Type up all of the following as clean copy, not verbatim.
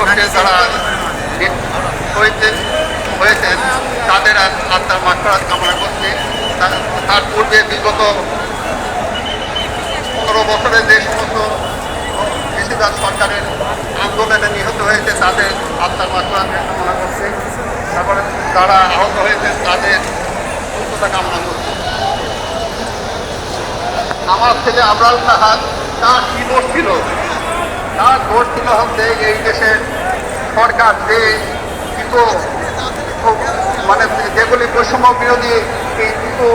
কষ্টে যারা হয়েছেন তাদের আত্মার মাগফিরাত কামনা করছি। তার পূর্বে বিগত 15 বছরে যে সমস্ত কৃষিদার সরকারের আন্দোলনে নিহত হয়েছে তাদের আত্মার মাগফিরাত কামনা করছি। তারপরে যারা আহত হয়েছেন তাদের সুস্থতা কামনা করছি। আমার ছেলে আবরাল সাহাদ তার কি দোষ ছিল? তার দোষ ছিল হচ্ছে এই দেশের সরকার যে কিছু মানে যেগুলি বৈষম্য বিরোধী কিছু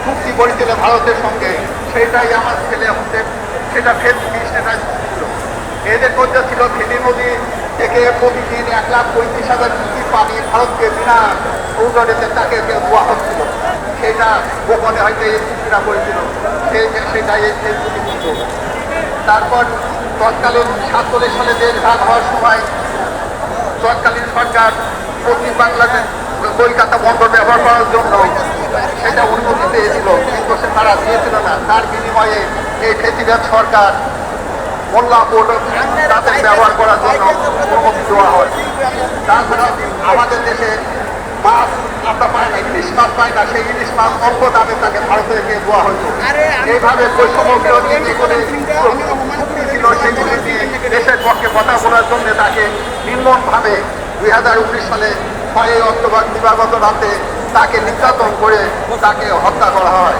চুক্তি করেছিল ভারতের সঙ্গে, সেটাই আমার ছেলে হচ্ছে সেটা ফেসবুকে সেটা ছিল। এদের মধ্যে ছিল ফেনী নদী থেকে প্রতিদিন 1,35,000 চুক্তি পানি ভারতকে বিনা উন্নয়নে তাকে দেওয়া হচ্ছিল। সেটা গোপনে হয়তো এই চুক্তিটা করেছিল, সেটাই এই ফেসবুকে ছিল। তারপর তৎকালীন 47 সালে দেশ ভাগ হওয়ার সময় তৎকালীন সরকার পশ্চিম বাংলাদেশ কলকাতা বন্দর ব্যবহার করার জন্য সেটা অনুমতি দিয়েছিল, কিন্তু তারা দিয়েছিল না। তার বিনিময়ে এই ফেসিবাদ সরকার মোল্লা পোর্ট তাদের ব্যবহার করার জন্য অনুমতি দেওয়া হয়। তাছাড়া আমাদের দেশে মাছ আমরা পাই না, ইলিশ মাছ পাই না, সেই ইলিশ মাছ অল্প দামে তাকে ভারতে দেওয়া হতো। এইভাবে বৈষম্য বিরোধী যেগুলি ছিল সেগুলি দেশের পক্ষে কথা বলার জন্য তাকে নির্মমভাবে 2019 সালে 6 অক্টোবর দিবাগত রাতে তাকে নির্যাতন করে তাকে হত্যা করা হয়।